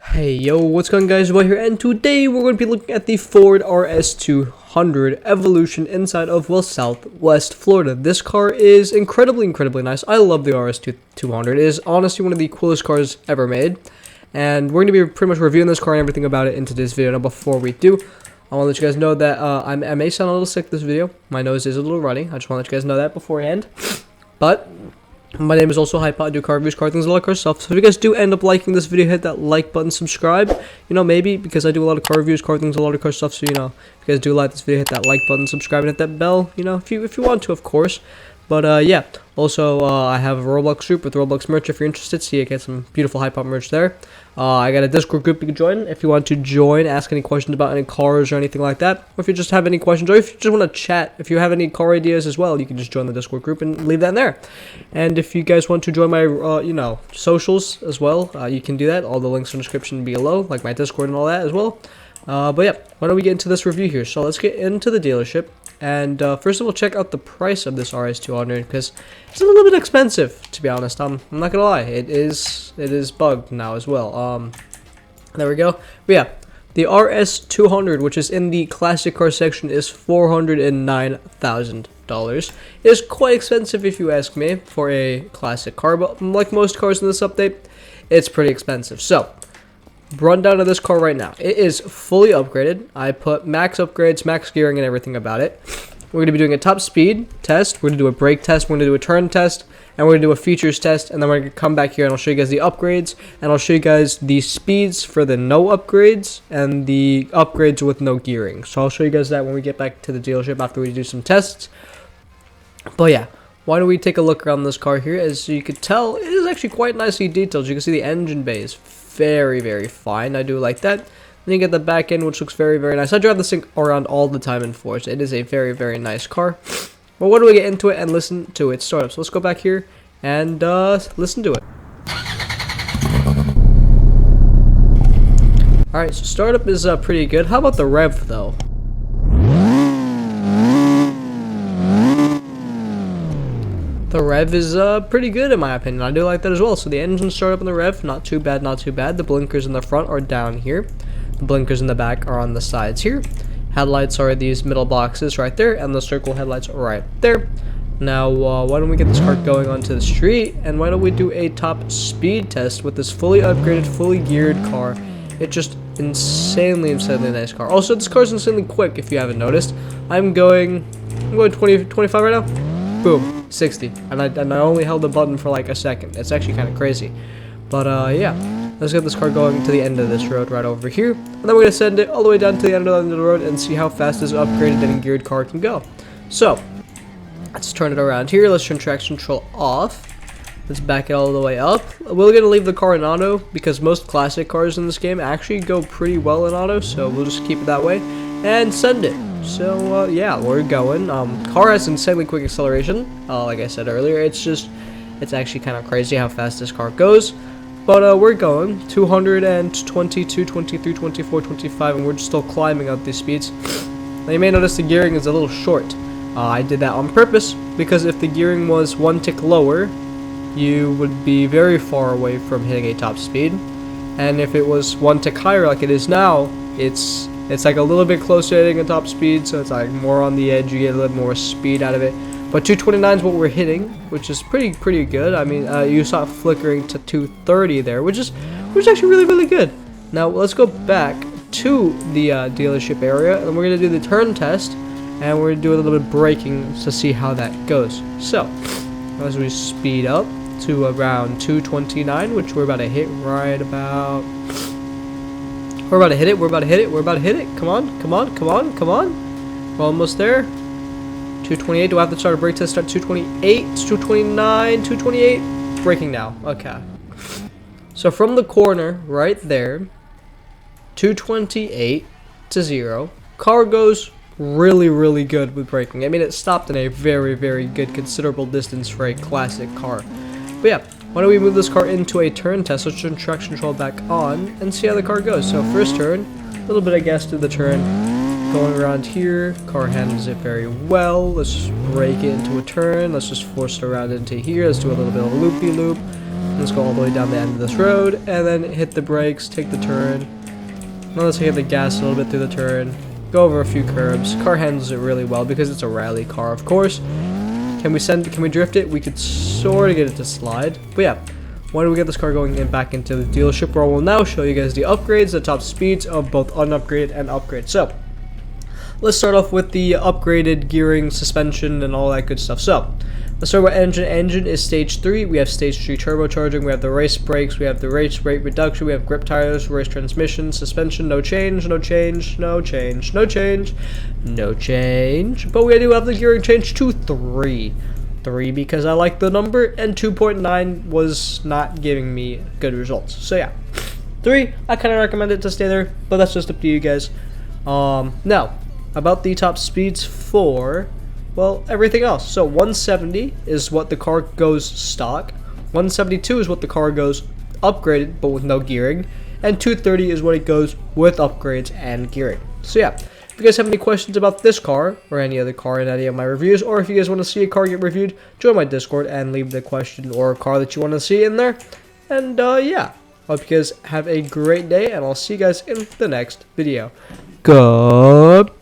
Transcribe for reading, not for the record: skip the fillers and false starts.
Hey yo, what's going on guys, Boy here, and today we're going to be looking at the Ford RS200 Evolution inside of, well, Southwest Florida. This car is incredibly nice. I love the RS200. It is honestly one of the coolest cars ever made, and we're going to be pretty much reviewing this car and everything about it in today's video. Now before we do, I want to let you guys know that I may sound a little sick this video. My nose is a little runny. I just want to let you guys know that beforehand, but my name is also Heyo. I do car reviews, car things, a lot of car stuff. So if you guys do end up liking this video, hit that like button, subscribe. You know, maybe because I do a lot of car reviews, car things, a lot of car stuff. So you know, if you guys do like this video, hit that like button, subscribe, and hit that bell. You know, if you want to, of course. But yeah. Also, I have a Roblox group with Roblox merch if you're interested. See, I get some beautiful Heyo merch there. I got a Discord group you can join if you want to join, ask any questions about any cars or anything like that. Or if you just have any questions, or if you just want to chat, if you have any car ideas as well, you can just join the Discord group and leave that in there. And if you guys want to join my, you know, socials as well, you can do that. All the links in the description below, like my Discord and all that as well. But yeah, why don't we get into this review here? So let's get into the dealership. And first of all, check out the price of this RS200 because it's a little bit expensive, to be honest. I'm not gonna lie, it is bugged now as well. There we go. But yeah, the RS200, which is in the classic car section, is $409,000. It is quite expensive if you ask me for a classic car, but like most cars in this update, it's pretty expensive. So rundown of this car right now. It is fully upgraded. I put max upgrades, max gearing, and everything about it. We're going to be doing a top speed test. We're going to do a brake test. We're going to do a turn test. And we're going to do a features test. And then we're going to come back here and I'll show you guys the upgrades. And I'll show you guys the speeds for the no upgrades and the upgrades with no gearing. So I'll show you guys that when we get back to the dealership after we do some tests. But yeah, why don't we take a look around this car here? As you can tell, it is actually quite nicely detailed. You can see the engine bay is very fine. I do like that. Then you get the back end, which looks very nice. I drive this thing around all the time in Force. It is a very nice car. But why don't we get into it and listen to its startup? So let's go back here and listen to it. Alright, so startup is pretty good. How about the rev though? The rev is pretty good in my opinion. I do like that as well. So the engine startup and the rev, not too bad. The blinkers in the front are down here. The blinkers in the back are on the sides here. Headlights are these middle boxes right there, and the circle headlights are right there. Now, why don't we get this car going onto the street, and why don't we do a top speed test with this fully upgraded, fully geared car. It's just insanely nice car. Also, this car is insanely quick if you haven't noticed. I'm going 20, 25 right now. Boom, 60, and I only held the button for like a second. It's actually kind of crazy, but yeah, let's get this car going to the end of this road right over here, and then we're gonna send it all the way down to the end of the road and see how fast this upgraded and geared car can go. So let's turn it around here. Let's turn traction control off. Let's back it all the way up. We're gonna leave the car in auto because most classic cars in this game actually go pretty well in auto, so we'll just keep it that way and send it. So yeah, we're going. Car has insanely quick acceleration. Like I said earlier, it's actually kind of crazy how fast this car goes. But we're going 222, 23, 24, 25, and we're just still climbing up these speeds. Now you may notice the gearing is a little short. I did that on purpose because if the gearing was one tick lower, you would be very far away from hitting a top speed. And if it was one tick higher like it is now, it's like a little bit closer to hitting a top speed, so it's like more on the edge. You get a little more speed out of it. But 229 is what we're hitting, which is pretty good. I mean, you saw it flickering to 230 there, which is actually really good. Now let's go back to the dealership area, and we're gonna do the turn test, and we're gonna do a little bit of braking to see how that goes. So as we speed up to around 229, which we're about to hit right about. We're about to hit it. We're about to hit it. Come on. We're almost there. 228. Do I have to start a brake test? Start 228. It's 229. 228. Braking now. Okay. So from the corner right there, 228 to 0. Car goes really good with braking. I mean, it stopped in a very good considerable distance for a classic car. But yeah. Why don't we move this car into a turn test? Let's turn traction control back on and see how the car goes. So first turn, a little bit of gas to the turn. Going around here, car handles it very well. Let's just brake it into a turn. Let's just force it around into here. Let's do a little bit of a loopy-loop. Let's go all the way down the end of this road, and then hit the brakes, take the turn. Now let's hit the gas a little bit through the turn. Go over a few curbs. Car handles it really well because it's a rally car, of course. Can we drift it? We could sort of get it to slide. But yeah, why don't we get this car going back into the dealership, where I will now show you guys the upgrades, the top speeds of both unupgraded and upgraded. So let's start off with the upgraded gearing, suspension, and all that good stuff. So let's start with engine. Engine is stage 3. We have stage 3 turbocharging. We have the race brakes. We have the race rate reduction. We have grip tires, race transmission, suspension, no change, no change, no change, no change, no change. But we do have the gearing change to 3. 3 because I like the number, and 2.9 was not giving me good results. So yeah, 3, I kind of recommend it to stay there, but that's just up to you guys. Now, about the top speeds for, well, everything else. So 170 is what the car goes stock. 172 is what the car goes upgraded, but with no gearing. And 230 is what it goes with upgrades and gearing. So yeah, if you guys have any questions about this car or any other car in any of my reviews, or if you guys want to see a car get reviewed, join my Discord and leave the question or car that you want to see in there. And yeah, hope you guys have a great day, and I'll see you guys in the next video. Goodbye.